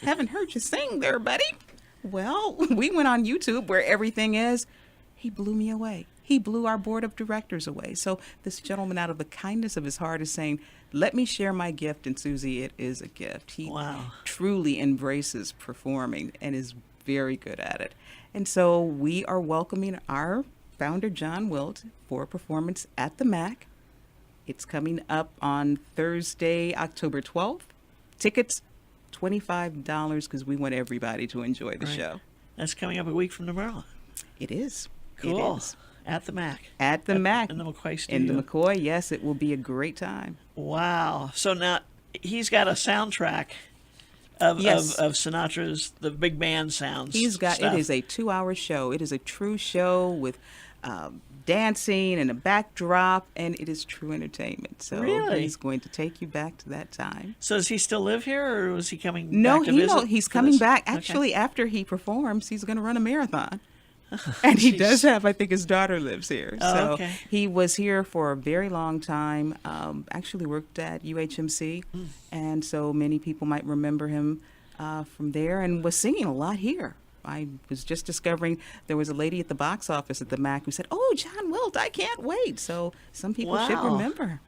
haven't heard you sing there, buddy. Well, we went on YouTube where everything is. He blew me away. He blew our board of directors away. So this gentleman, out of the kindness of his heart, is saying, let me share my gift. And Susie, it is a gift. He Wow. truly embraces performing and is very good at it. And so we are welcoming our founder, John Wilt, for a performance at the MAC. It's coming up on Thursday, October 12th. Tickets, $25, because we want everybody to enjoy the show. That's coming up a week from tomorrow. It is. Cool. It is. At the MAC. At the MAC. In the McCoy studio. In the McCoy, yes, it will be a great time. Wow. So now he's got a soundtrack of Sinatra's, the big band sounds. He's got, stuff. it is a 2-hour show. It is a true show with dancing and a backdrop, and it is true entertainment. So Really? he's going to take you back to that time. So does he still live here, or was he coming No, back to visit? he's for coming this? back. Okay. Actually, after he performs, he's going to run a marathon. And he does have, I think his daughter lives here. Oh, So okay. he was here for a very long time, actually worked at UHMC. And so many people might remember him from there, and was singing a lot here. I was just discovering there was a lady at the box office at the MAC who said, "Oh, John Wilt, I can't wait." So some people should Wow. remember.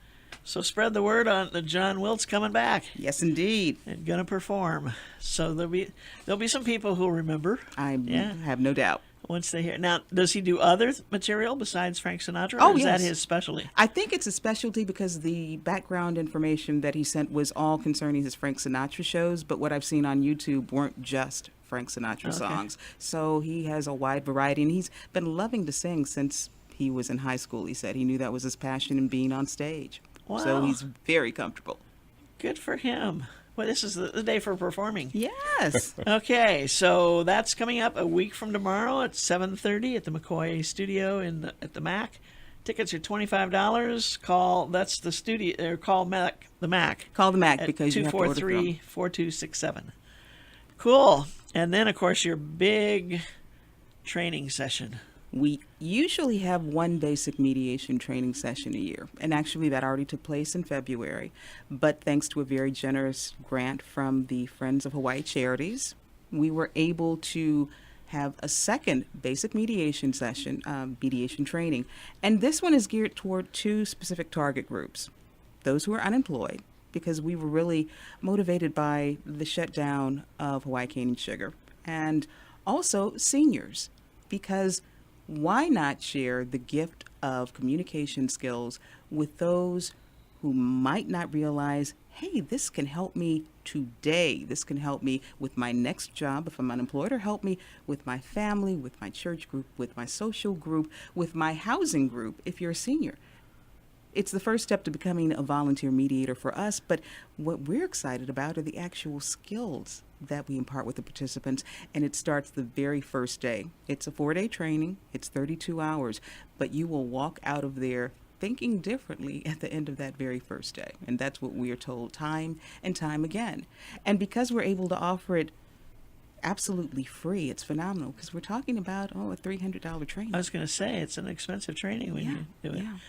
So spread the word on that John Wilt's coming back Yes, indeed. and gonna perform. So there'll be some people who'll remember I Yeah. have no doubt. once they hear. Now, does he do other material besides Frank Sinatra? Oh, or is that yes. his specialty? I think it's a specialty because the background information that he sent was all concerning his Frank Sinatra shows, but what I've seen on YouTube weren't just Frank Sinatra Okay. songs. So he has a wide variety, and he's been loving to sing since he was in high school. He said he knew that was his passion in being on stage. So Wow. he's very comfortable. Good for him. Well, this is the day for performing. Yes. Okay, so that's coming up a week from tomorrow at 7:30 at the McCoy studio at the MAC. Tickets are $25. Call that's the studio or call Mac the MAC. Call the MAC at because you have to order from 243-4267. Cool. And then of course your big training session. We usually have one basic mediation training session a year, and actually that already took place in February. But thanks to a very generous grant from the Friends of Hawaii Charities, we were able to have a second basic mediation session, mediation training. And this one is geared toward two specific target groups: those who are unemployed, because we were really motivated by the shutdown of Hawaii Cane and Sugar, and also seniors, because why not share the gift of communication skills with those who might not realize, hey, this can help me today. This can help me with my next job if I'm unemployed, or help me with my family, with my church group, with my social group, with my housing group if you're a senior. It's the first step to becoming a volunteer mediator for us, but what we're excited about are the actual skills that we impart with the participants, and it starts the very first day. It's a 4-day training, it's 32 hours, but you will walk out of there thinking differently at the end of that very first day, and that's what we are told time and time again. And because we're able to offer it absolutely free, it's phenomenal, because we're talking about, a $300 training. I was going to say it's an expensive training when you do it. Yeah.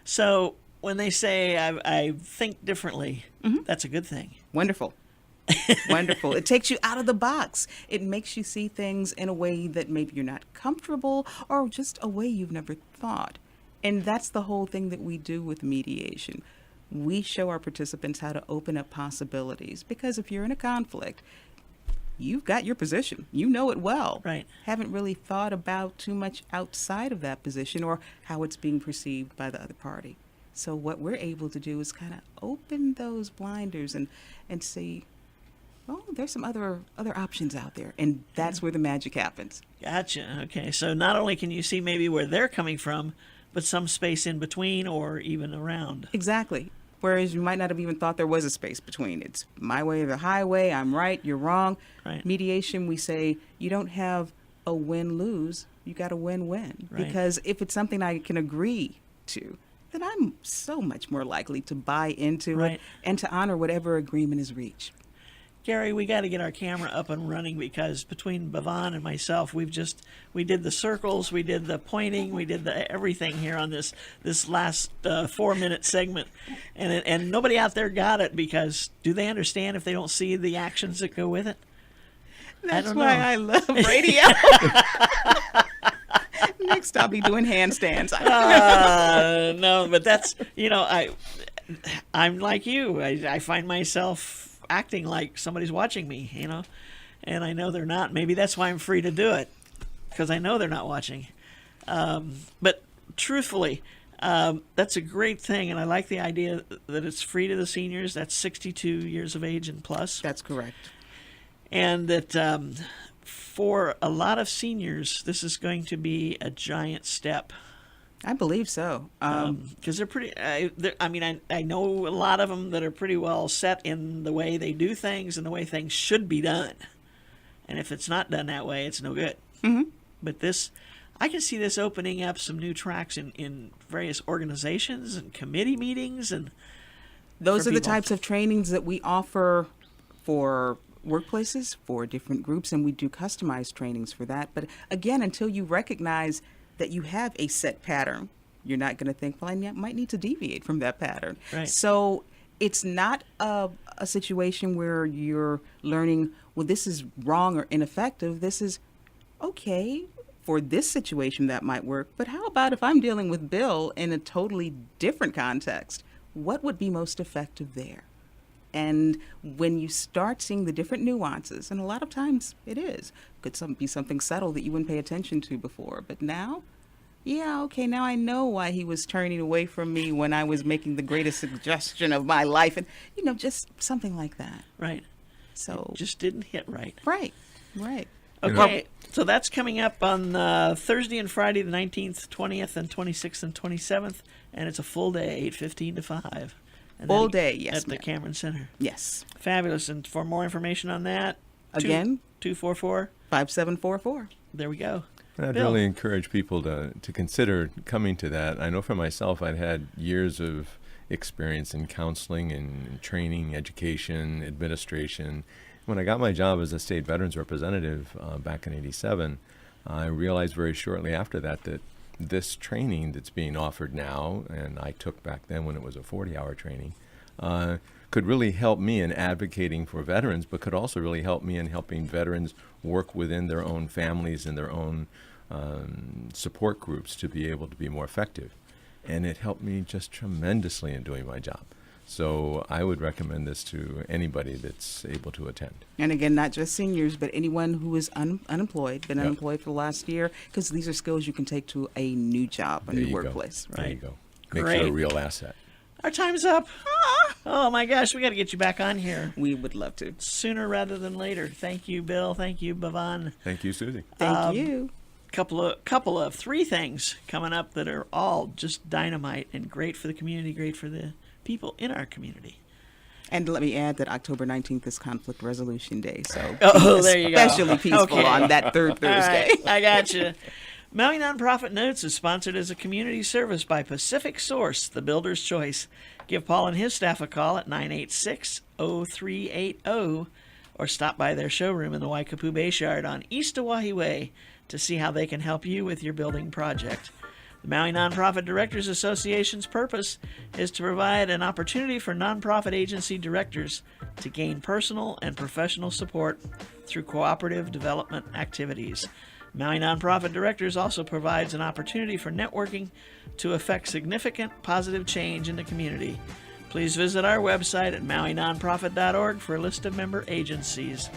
So when they say I think differently, that's a good thing. Wonderful. Wonderful. It takes you out of the box. It makes you see things in a way that maybe you're not comfortable, or just a way you've never thought. And that's the whole thing that we do with mediation. We show our participants how to open up possibilities, because if you're in a conflict, you've got your position. You know it well. Right. Haven't really thought about too much outside of that position, or how it's being perceived by the other party. So what we're able to do is kind of open those blinders and see, oh, there's some other options out there. And that's where the magic happens. Gotcha. Okay. So not only can you see maybe where they're coming from, but some space in between or even around. Exactly. Whereas you might not have even thought there was a space between. It's my way or the highway. I'm right, you're wrong. Right. Mediation, we say you don't have a win-lose. You got a win-win. Right. Because if it's something I can agree to, then I'm so much more likely to buy into Right. it and to honor whatever agreement is reached. Gary, we got to get our camera up and running, because between Bhavan and myself, we did the circles, we did the pointing, we did the everything here on this last 4-minute segment, and nobody out there got it, because do they understand if they don't see the actions that go with it? That's don't why know. I love radio. Next, I'll be doing handstands. No, but that's, I'm like you. I find myself acting like somebody's watching me, and I know they're not. Maybe that's why I'm free to do it, because I know they're not watching. But truthfully, that's a great thing, and I like the idea that it's free to the seniors. That's 62 years of age and plus. That's correct. And that for a lot of seniors, this is going to be a giant step. I believe so. Because they're pretty. I know a lot of them that are pretty well set in the way they do things and the way things should be done. And if it's not done that way, it's no good. Mm-hmm. But this, I can see this opening up some new tracks in various organizations and committee meetings, and Those for are the people. types of trainings that we offer for workplaces, for different groups, and we do customized trainings for that. But again, until you recognize that you have a set pattern, you're not going to think, well, I might need to deviate from that pattern. Right. So it's not a situation where you're learning, well, this is wrong or ineffective. This is, okay, for this situation that might work, but how about if I'm dealing with Bill in a totally different context? What would be most effective there? And when you start seeing the different nuances, and a lot of times it is, could be something subtle that you wouldn't pay attention to before, but now, yeah, okay, now I know why he was turning away from me when I was making the greatest suggestion of my life, and just something like that. right, So just didn't hit right. right. Okay, so that's coming up on Thursday and Friday, the 19th, 20th, and 26th and 27th, and it's a full day, 8:15 to 5. And Full then day, yes, at the ma'am. Cameron Center. Yes. Fabulous. And for more information on that, Again? 244. 5744. There we go. I'd Bill. really encourage people to consider coming to that. I know for myself, I'd had years of experience in counseling and training, education, administration. When I got my job as a state veterans representative back in '87, I realized very shortly after that this training that's being offered now, and I took back then when it was a 40-hour training, could really help me in advocating for veterans, but could also really help me in helping veterans work within their own families and their own support groups to be able to be more effective. And it helped me just tremendously in doing my job. So I would recommend this to anybody that's able to attend. And again, not just seniors, but anyone who is unemployed, been Yep. unemployed for the last year, because these are skills you can take to a new job, a There new you go. workplace. There you Right. go. Makes Great. it a real asset. Our time's up. Oh my gosh, we got to get you back on here We would love to. sooner rather than later. Thank you, Bill. Thank you, Bhavan. Thank you, Susie. Thank you. Couple of three things coming up that are all just dynamite and great for the community, great for the people in our community. And let me add that October 19th is Conflict Resolution Day, so Oh, be there you go. especially peaceful Okay. on that third Thursday. All right, I got you. Maui Nonprofit Notes is sponsored as a community service by Pacific Source, the builder's choice. Give Paul and his staff a call at 986-0380 or stop by their showroom in the Waikapu Bayshard on East Oahe Way to see how they can help you with your building project. The Maui Nonprofit Directors Association's purpose is to provide an opportunity for nonprofit agency directors to gain personal and professional support through cooperative development activities. Maui Nonprofit Directors also provides an opportunity for networking to affect significant positive change in the community. Please visit our website at mauinonprofit.org for a list of member agencies.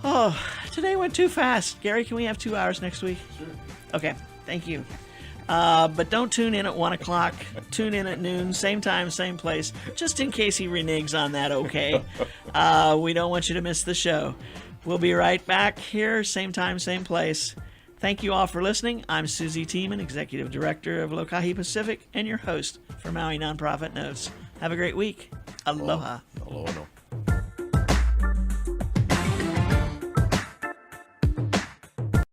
Oh, today went too fast. Gary, can we have 2 hours next week? Sure. Okay, thank you. But don't tune in at 1 o'clock. Tune in at noon, same time, same place, just in case he reneges on that, okay? We don't want you to miss the show. We'll be right back here, same time, same place. Thank you all for listening. I'm Susie Tiemann, Executive Director of Lokahi Pacific, and your host for Maui Nonprofit Notes. Have a great week. Aloha. Aloha.